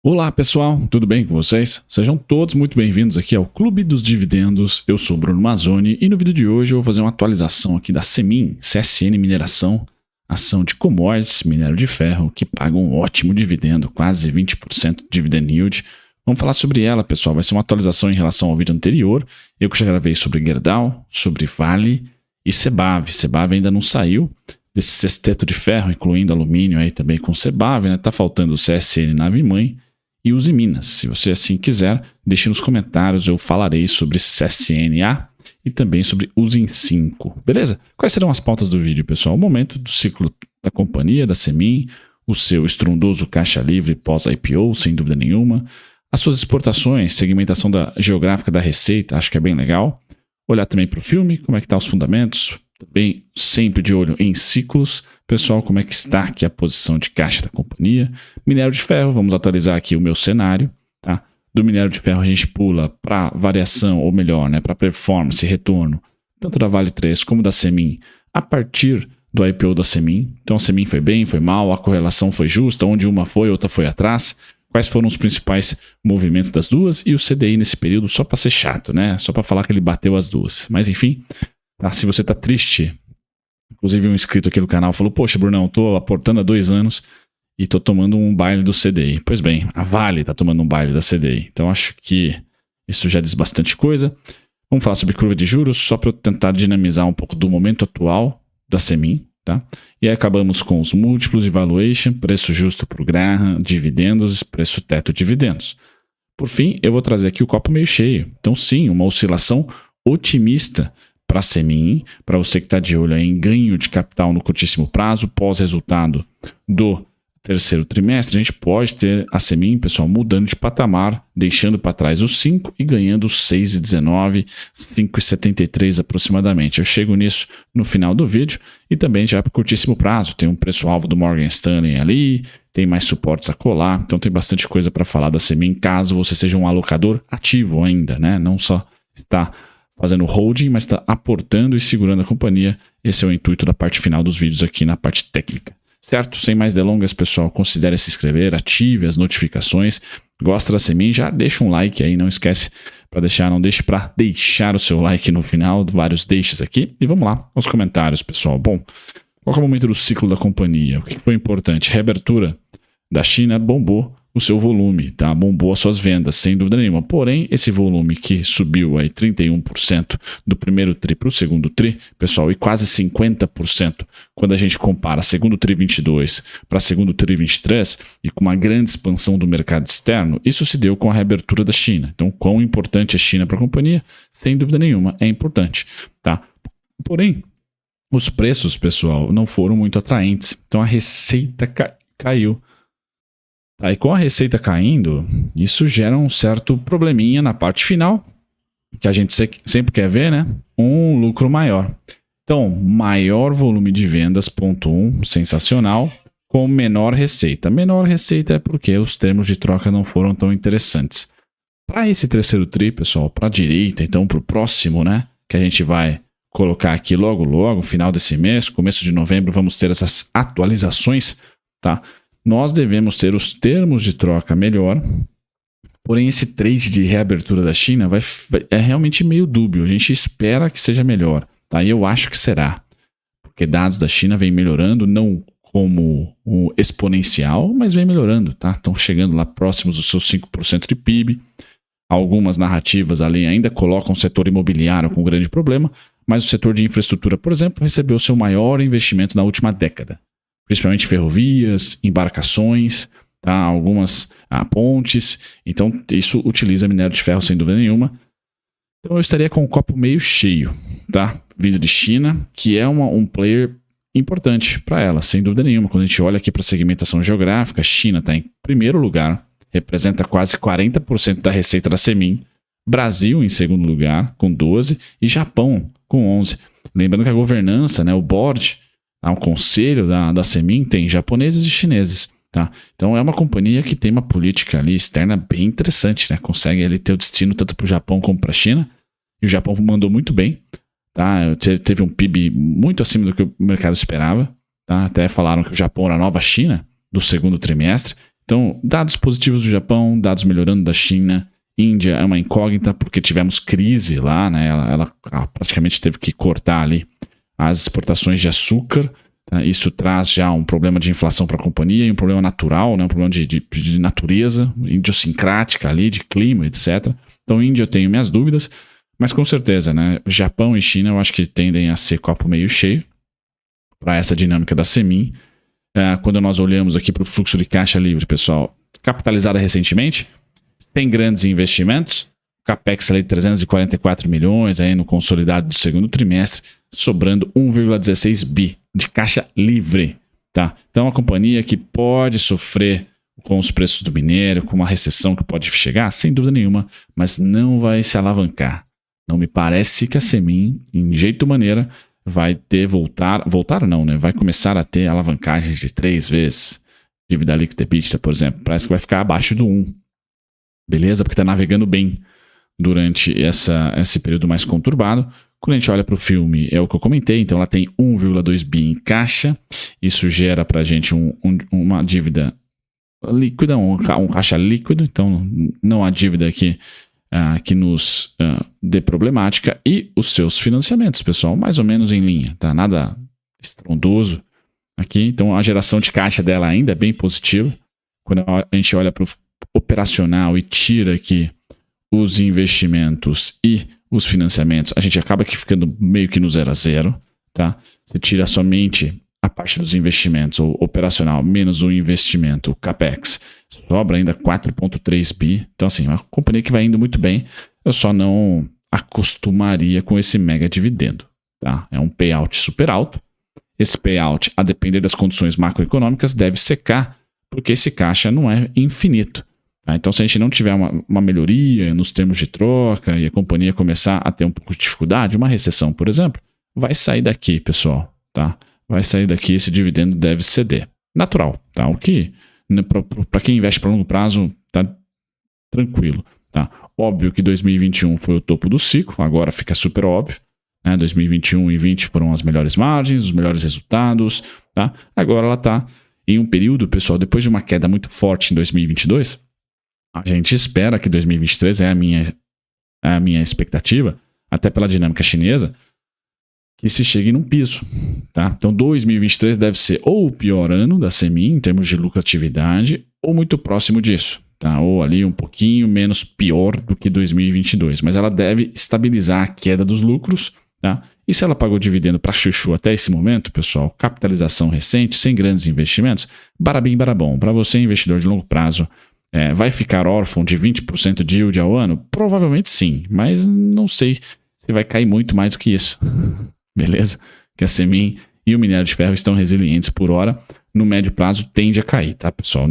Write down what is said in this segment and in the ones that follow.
Olá pessoal, tudo bem com vocês? Sejam todos muito bem-vindos aqui ao Clube dos Dividendos. Eu sou o Bruno Mazzoni e no vídeo de hoje eu vou fazer uma atualização aqui da Semin, CSN Mineração, ação de commodities, minério de ferro, que paga um ótimo dividendo, quase 20% de dividend yield. Vamos falar sobre ela, pessoal. Vai ser uma atualização em relação ao vídeo anterior. Eu que já gravei sobre Gerdau, sobre Vale e Sebav. Sebav ainda não saiu desse sexteto de ferro, incluindo alumínio aí também com Sebav, né? Tá faltando o CSN Nave-Mãe e Uzi Minas. Se você assim quiser, deixe nos comentários, eu falarei sobre CSNA e também sobre Uzi 5, beleza? Quais serão as pautas do vídeo, pessoal? O momento do ciclo da companhia, da Semin, o seu estrondoso caixa livre pós-IPO, sem dúvida nenhuma, as suas exportações, segmentação geográfica da receita, acho que é bem legal. Olhar também para o filme, como é que estão os fundamentos, também sempre de olho em ciclos. Pessoal, como é que está aqui a posição de caixa da companhia? Minério de ferro, vamos atualizar aqui o meu cenário, tá? Do minério de ferro a gente pula para variação, ou melhor, né, para performance e retorno, tanto da Vale 3 como da Semin, a partir do IPO da Semin. Então a Semin foi bem, foi mal, a correlação foi justa, onde uma foi, outra foi atrás. Quais foram os principais movimentos das duas e o CDI nesse período, só para ser chato, né? Só para falar que ele bateu as duas. Mas enfim, tá? Se você tá triste, inclusive um inscrito aqui no canal falou: poxa, Brunão, tô aportando há 2 anos e tô tomando um baile do CDI. Pois bem, a Vale tá tomando um baile da CDI. Então acho que isso já diz bastante coisa. Vamos falar sobre curva de juros, só para eu tentar dinamizar um pouco do momento atual da Semin, tá? E aí acabamos com os múltiplos de valuation, preço justo para o Graham, dividendos, preço teto dividendos. Por fim, eu vou trazer aqui o copo meio cheio. Então sim, uma oscilação otimista para a Semin, para você que está de olho em ganho de capital no curtíssimo prazo, pós-resultado do terceiro trimestre, a gente pode ter a Semin, pessoal, mudando de patamar, deixando para trás os 5 e ganhando os 6,19, 5,73 aproximadamente. Eu chego nisso no final do vídeo e também já para o curtíssimo prazo. Tem um preço-alvo do Morgan Stanley ali, tem mais suportes a colar, então tem bastante coisa para falar da Semin, caso você seja um alocador ativo ainda, né? Não só está fazendo holding, mas está aportando e segurando a companhia. Esse é o intuito da parte final dos vídeos aqui na parte técnica. Certo? Sem mais delongas, pessoal, considere se inscrever, ative as notificações. Gosta da Semin? Já deixa um like aí, não esquece para deixar, não deixe para deixar o seu like no final, vários deixes aqui. E vamos lá aos comentários, pessoal. Bom, qual é o momento do ciclo da companhia? O que foi importante? Reabertura da China bombou o seu volume, tá? Bombou as suas vendas, sem dúvida nenhuma. Porém, esse volume que subiu aí 31% do primeiro tri para o segundo tri, pessoal, e quase 50% quando a gente compara segundo tri 22 para segundo tri 23, e com uma grande expansão do mercado externo, isso se deu com a reabertura da China. Então, quão importante é a China para a companhia? Sem dúvida nenhuma, é importante, tá? Porém, os preços, pessoal, não foram muito atraentes. Então, a receita caiu. Tá, e com a receita caindo, isso gera um certo probleminha na parte final, que a gente sempre quer ver, né? Um lucro maior. Então, maior volume de vendas, ponto 1, sensacional, com menor receita. Menor receita é porque os termos de troca não foram tão interessantes. Para esse terceiro tri, pessoal, para a direita, então para o próximo, né? Que a gente vai colocar aqui logo, final desse mês, começo de novembro, vamos ter essas atualizações, tá? Nós devemos ter os termos de troca melhor, porém esse trade de reabertura da China é realmente meio dúbio. A gente espera que seja melhor, tá? E eu acho que será, porque dados da China vêm melhorando, não como o exponencial, mas vem melhorando, tá? Estão chegando lá próximos dos seus 5% de PIB. Algumas narrativas ali ainda colocam o setor imobiliário com um grande problema, mas o setor de infraestrutura, por exemplo, recebeu seu maior investimento na última década. Principalmente ferrovias, embarcações, tá? Algumas pontes. Então, isso utiliza minério de ferro sem dúvida nenhuma. Então, eu estaria com o copo meio cheio, tá? Vindo de China, que é um player importante para ela, sem dúvida nenhuma. Quando a gente olha aqui para a segmentação geográfica, a China está em primeiro lugar, representa quase 40% da receita da Semin. Brasil em segundo lugar, com 12%, e Japão com 11%. Lembrando que a governança, né, o board, o conselho da Semin tem japoneses e chineses, tá? Então é uma companhia que tem uma política ali externa bem interessante, né? Consegue ali ter o destino tanto para o Japão como para a China, e o Japão mandou muito bem, tá? Teve um PIB muito acima do que o mercado esperava, tá? Até falaram que o Japão era a nova China do segundo trimestre. Então, dados positivos do Japão, dados melhorando da China. Índia é uma incógnita porque tivemos crise lá, né? Ela praticamente teve que cortar ali as exportações de açúcar. Tá? Isso traz já um problema de inflação para a companhia e um problema natural, né? Um problema de natureza, idiosincrática ali, de clima, etc. Então, Índia eu tenho minhas dúvidas, mas com certeza, né? Japão e China eu acho que tendem a ser copo meio cheio para essa dinâmica da Semin. Quando nós olhamos aqui para o fluxo de caixa livre, pessoal, capitalizada recentemente, tem grandes investimentos, capex ali de 344 milhões aí no consolidado do segundo trimestre, sobrando 1,16 bi de caixa livre. Tá? Então, uma companhia que pode sofrer com os preços do minério, com uma recessão que pode chegar, sem dúvida nenhuma, mas não vai se alavancar. Não me parece que a Semin, em jeito ou maneira, vai voltar não, né? Vai começar a ter alavancagens de 3 vezes. Dívida líquida EBITDA, por exemplo, parece que vai ficar abaixo do 1. Beleza? Porque está navegando bem durante esse período mais conturbado. Quando a gente olha para o filme, é o que eu comentei, então ela tem 1,2 bi em caixa. Isso gera para a gente uma dívida líquida, um caixa líquido, então não há dívida que nos dê problemática. E os seus financiamentos, pessoal, mais ou menos em linha, tá? Nada estrondoso aqui. Então a geração de caixa dela ainda é bem positiva. Quando a gente olha para o operacional e tira aqui os investimentos e os financiamentos, a gente acaba aqui ficando meio que no 0 a 0, tá? Você tira somente a parte dos investimentos, o operacional, menos o investimento, o capex, sobra ainda 4,3 bi. Então, assim, uma companhia que vai indo muito bem. Eu só não acostumaria com esse mega dividendo, tá? É um payout super alto. Esse payout, a depender das condições macroeconômicas, deve secar, porque esse caixa não é infinito. Tá? Então, se a gente não tiver uma melhoria nos termos de troca e a companhia começar a ter um pouco de dificuldade, uma recessão, por exemplo, vai sair daqui, pessoal, tá? Vai sair daqui, esse dividendo deve ceder. Natural, tá? O que, para quem investe para longo prazo, tá tranquilo, tá? Óbvio que 2021 foi o topo do ciclo, agora fica super óbvio, né? 2021 e 2020 foram as melhores margens, os melhores resultados, tá? Agora ela está em um período, pessoal, depois de uma queda muito forte em 2022, a gente espera que 2023 é a minha expectativa, até pela dinâmica chinesa, que se chegue num piso, tá? Então 2023 deve ser ou o pior ano da Semin em termos de lucratividade, ou muito próximo disso, tá? Ou ali um pouquinho menos pior do que 2022, mas ela deve estabilizar a queda dos lucros, tá? E se ela pagou dividendo para chuchu até esse momento, pessoal, capitalização recente, sem grandes investimentos, barabim barabom. Para você, investidor de longo prazo, vai ficar órfão de 20% de yield ao ano? Provavelmente sim, mas não sei se vai cair muito mais do que isso. Beleza? Que a Semin e o minério de ferro estão resilientes por hora. No médio prazo tende a cair, tá, pessoal?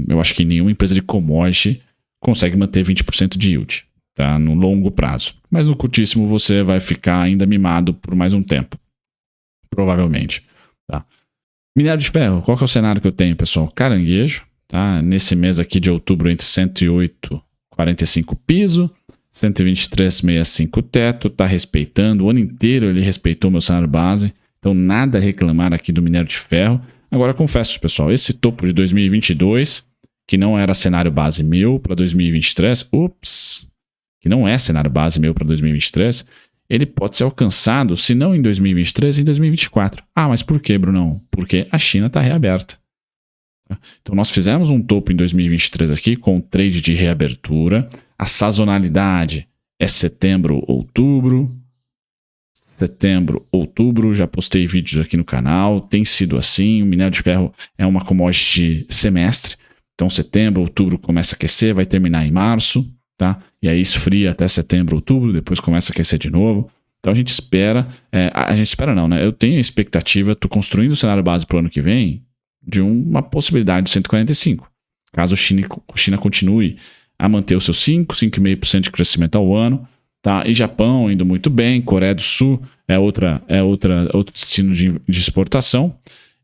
Eu acho que nenhuma empresa de commodity consegue manter 20% de yield, tá? No longo prazo. Mas no curtíssimo você vai ficar ainda mimado por mais um tempo. Provavelmente, tá? Minério de ferro, qual que é o cenário que eu tenho, pessoal? Caranguejo, tá? Nesse mês aqui de outubro, entre 108,45 piso, 123,65 teto, está respeitando, o ano inteiro ele respeitou meu cenário base, então nada a reclamar aqui do minério de ferro. Agora confesso, pessoal, esse topo de 2022, que não era cenário base meu para 2023, que não é cenário base meu para 2023, ele pode ser alcançado, se não em 2023, em 2024. Ah, mas por quê, Brunão? Porque a China está reaberta. Então nós fizemos um topo em 2023 aqui com trade de reabertura. A sazonalidade é setembro, outubro. Setembro, outubro, já postei vídeos aqui no canal, tem sido assim. O minério de ferro é uma commodity de semestre. Então setembro, outubro começa a aquecer, vai terminar em março, tá? E aí esfria até setembro, outubro, depois começa a aquecer de novo. Então a gente espera, não, né? Eu tenho a expectativa, estou construindo o cenário base para o ano que vem, de uma possibilidade de 145. Caso a China continue a manter os seus 5,5% de crescimento ao ano, tá? E Japão indo muito bem, Coreia do Sul é outro destino de exportação,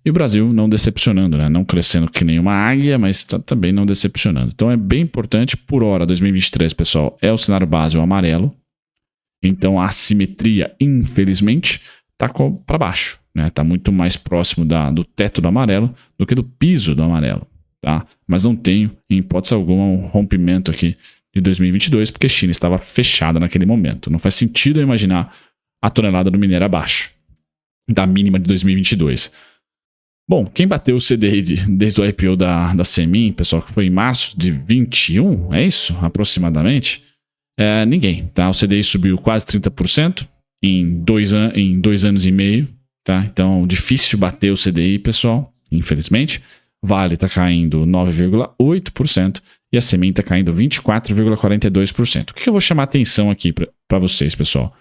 e o Brasil não decepcionando, né? Não crescendo que nem uma águia, mas também não decepcionando. Então é bem importante, por hora, 2023, pessoal, é o cenário base, o amarelo. Então a assimetria, infelizmente, está para baixo, né? Está muito mais próximo do teto do amarelo do que do piso do amarelo. tá? Mas não tenho, em hipótese alguma, um rompimento aqui de 2022, porque a China estava fechada naquele momento. Não faz sentido eu imaginar a tonelada do minério abaixo da mínima de 2022. Bom, quem bateu o CDI desde o IPO da Semin, pessoal, que foi em março de 21, é isso? Aproximadamente? Ninguém, tá? O CDI subiu quase 30% em 2 anos e meio, tá? Então, difícil bater o CDI, pessoal, infelizmente. Vale está caindo 9,8% e a Semin está caindo 24,42%. O que eu vou chamar a atenção aqui para vocês, pessoal?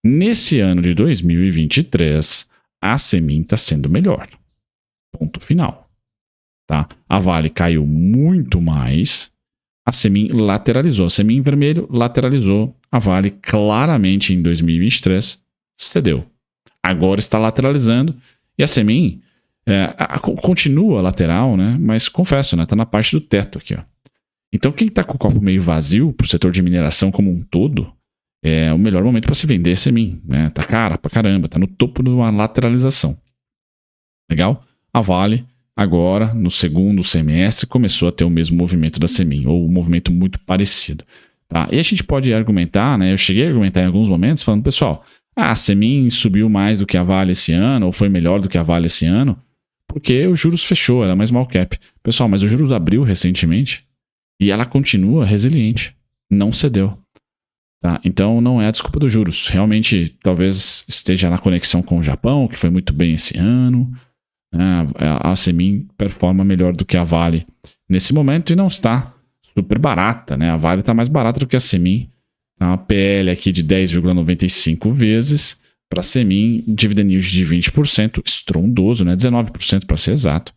Nesse ano de 2023, a Semin está sendo melhor. Ponto final. Tá? A Vale caiu muito mais, a Semin lateralizou. A Semin em vermelho lateralizou. A Vale claramente em 2023 cedeu. Agora está lateralizando e a Semin continua lateral, né? Mas confesso, né? Tá na parte do teto aqui, ó. Então quem está com o copo meio vazio para o setor de mineração como um todo, é o melhor momento para se vender Semin, né? Tá cara pra caramba, tá no topo de uma lateralização. Legal? A Vale agora, no segundo semestre, começou a ter o mesmo movimento da Semin, ou um movimento muito parecido. Tá? E a gente pode argumentar, né? Eu cheguei a argumentar em alguns momentos, falando, pessoal, a Semin subiu mais do que a Vale esse ano, ou foi melhor do que a Vale esse ano, porque o juros fechou, era mais small cap. Pessoal, mas o juros abriu recentemente e ela continua resiliente, não cedeu. Tá? Então não é a desculpa dos juros. Realmente, talvez esteja na conexão com o Japão, que foi muito bem esse ano. A Semin performa melhor do que a Vale nesse momento e não está super barata, né? A Vale está mais barata do que a Semin. Uma PL aqui de 10,95 vezes para a Semin, dividend yield de 20%, estrondoso, né? 19% para ser exato.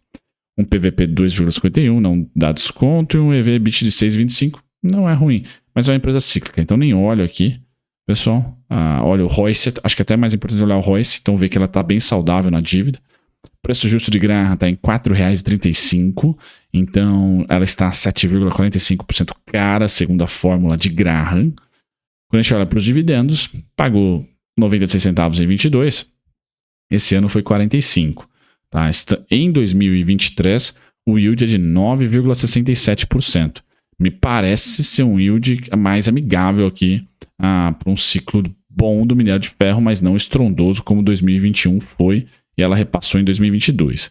Um PVP de 2,51, não dá desconto, e um EV/EBIT de 6,25, não é ruim. Mas é uma empresa cíclica, então nem olho aqui, pessoal. Olha o ROIC, acho que é até mais importante olhar o ROIC, então ver que ela está bem saudável na dívida. O preço justo de Graham está em R$ 4,35, então ela está 7,45% cara, segundo a fórmula de Graham. Quando a gente olha para os dividendos, pagou 96 centavos em 22, esse ano foi 45. Tá? Em 2023, o yield é de 9,67%. Me parece ser um yield mais amigável aqui para um ciclo bom do minério de ferro, mas não estrondoso como 2021 foi, e ela repassou em 2022.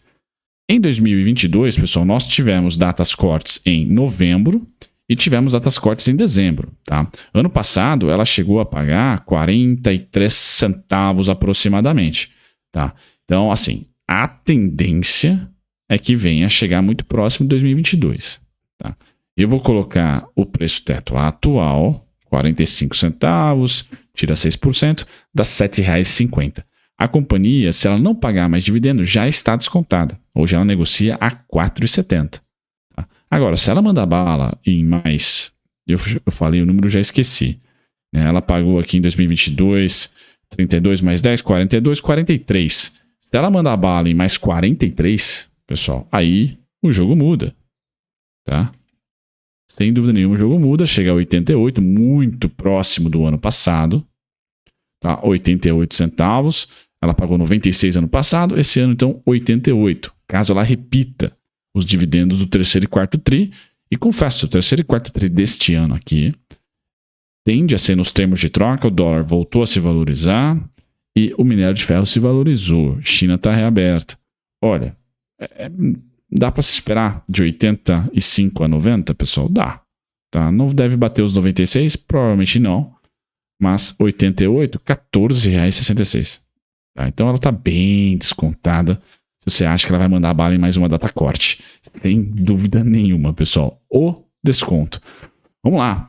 Em 2022, pessoal, nós tivemos datas cortes em novembro e tivemos datas cortes em dezembro. Tá? Ano passado, ela chegou a pagar 43 centavos aproximadamente. Tá? Então, assim, a tendência é que venha a chegar muito próximo de 2022. Tá? Eu vou colocar o preço teto atual, 45 centavos, tira 6%, dá R$ 7,50. A companhia, se ela não pagar mais dividendo, já está descontada. Hoje ela negocia a R$ 4,70. Tá? Agora, se ela mandar bala em mais... Eu falei, o número já esqueci. Né? Ela pagou aqui em 2022, 32 mais 10, 42, 43. Se ela mandar bala em mais 43, pessoal, aí o jogo muda. Tá? Sem dúvida nenhuma, o jogo muda. Chega a 88, muito próximo do ano passado. Tá? 88 centavos. Ela pagou 96 ano passado. Esse ano, então, 88. Caso ela repita os dividendos do terceiro e quarto tri. E confesso, o terceiro e quarto tri deste ano aqui tende a ser nos termos de troca. O dólar voltou a se valorizar e o minério de ferro se valorizou. China está reaberta. Olha, dá para se esperar de 85 a 90, pessoal? Dá. Tá? Não deve bater os 96? Provavelmente não. Mas 88, R$14,66. Tá? Então ela está bem descontada. Se você acha que ela vai mandar bala em mais uma data corte. Sem dúvida nenhuma, pessoal. O desconto. Vamos lá.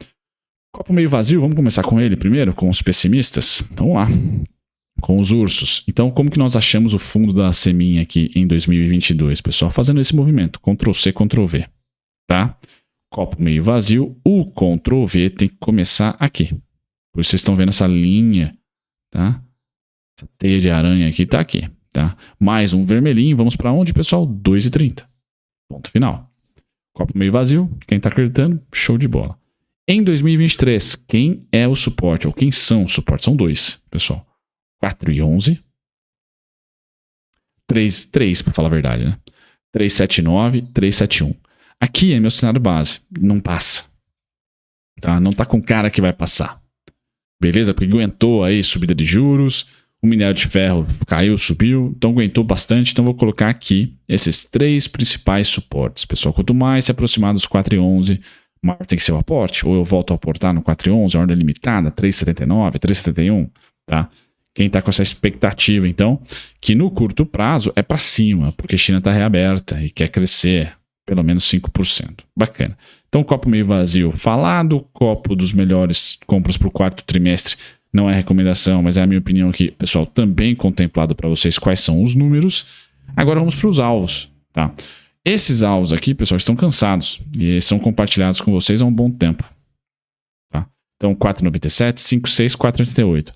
Copo meio vazio, vamos começar com ele primeiro, com os pessimistas? Vamos lá. Com os ursos. Então, como que nós achamos o fundo da Semin aqui em 2022, pessoal? Fazendo esse movimento, Ctrl+C, Ctrl+V, tá? Copo meio vazio, o Ctrl+V tem que começar aqui. Por isso vocês estão vendo essa linha, tá? Essa teia de aranha aqui tá aqui, tá? Mais um vermelhinho, vamos para onde, pessoal? 2,30. Ponto final. Copo meio vazio, quem tá acreditando, show de bola. Em 2023, quem é o suporte, ou quem são os suportes? São dois, pessoal. 4,11. 3 para falar a verdade, né? 3,79, 3,71. Aqui é meu cenário base, não passa. Tá? Não tá com cara que vai passar. Beleza? Porque aguentou aí subida de juros, o minério de ferro caiu, subiu, então aguentou bastante. Então vou colocar aqui esses 3 principais suportes. Pessoal, quanto mais se aproximar dos 4,11, maior tem que ser o aporte. Ou eu volto a aportar no 4,11, ordem limitada, 3,79, 3,71, tá? Quem está com essa expectativa, então, que no curto prazo é para cima, porque a China está reaberta e quer crescer pelo menos 5%. Bacana. Então, copo meio vazio falado, copo dos melhores compras para o 4º trimestre não é recomendação, mas é a minha opinião aqui, pessoal, também contemplado para vocês quais são os números. Agora vamos para os alvos, tá? Esses alvos aqui, pessoal, estão cansados e são compartilhados com vocês há um bom tempo, tá? Então, 4,97, 5,6, 4,88.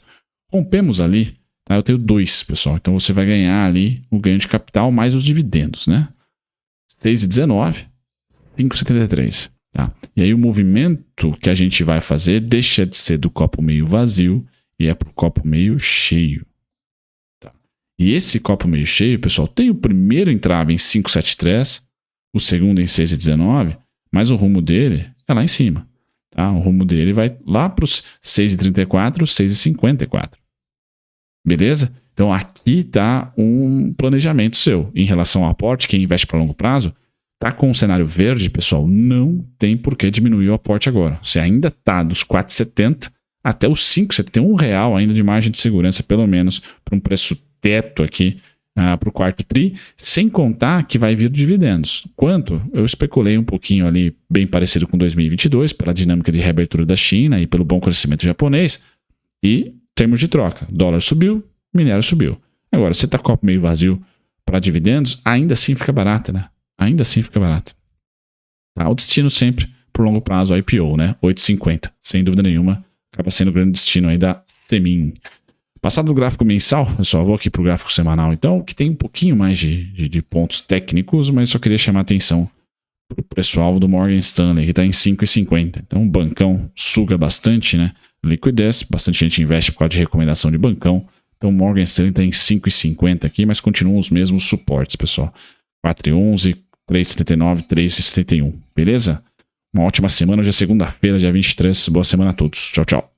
Rompemos ali, tá? Eu tenho 2, pessoal, então você vai ganhar ali o ganho de capital mais os dividendos, né? 6,19, 5,73. Tá? E aí o movimento que a gente vai fazer deixa de ser do copo meio vazio e é para o copo meio cheio. Tá? E esse copo meio cheio, pessoal, tem o primeiro entrave em 5,73, o segundo em 6,19, mas o rumo dele é lá em cima. Tá? O rumo dele vai lá para os 6,34, 6,54. Beleza? Então aqui está um planejamento seu em relação ao aporte. Quem investe para longo prazo está com um cenário verde, pessoal, não tem por que diminuir o aporte agora. Você ainda está dos 4,70 até os 5,71 real ainda de margem de segurança, pelo menos, para um preço teto aqui para o 4º tri, sem contar que vai vir dividendos. Quanto? Eu especulei um pouquinho ali, bem parecido com 2022, pela dinâmica de reabertura da China e pelo bom crescimento japonês. E termos de troca, dólar subiu, minério subiu. Agora, você está com o copo meio vazio para dividendos, ainda assim fica barato, né? Ainda assim fica barato. Tá? O destino sempre, por longo prazo, IPO, né? 8,50. Sem dúvida nenhuma, acaba sendo o grande destino aí da Semin. Passado do gráfico mensal, pessoal, vou aqui para o gráfico semanal, então, que tem um pouquinho mais de pontos técnicos, mas só queria chamar a atenção para o preço-alvo do Morgan Stanley, que está em 5,50. Então, o bancão suga bastante, né? Liquidez, bastante gente investe por causa de recomendação de bancão. Então, o Morgan Stanley está em 5,50 aqui, mas continuam os mesmos suportes, pessoal. 4,11, 3,79, 3,71. Beleza? Uma ótima semana. Hoje é segunda-feira, dia 23. Boa semana a todos. Tchau, tchau.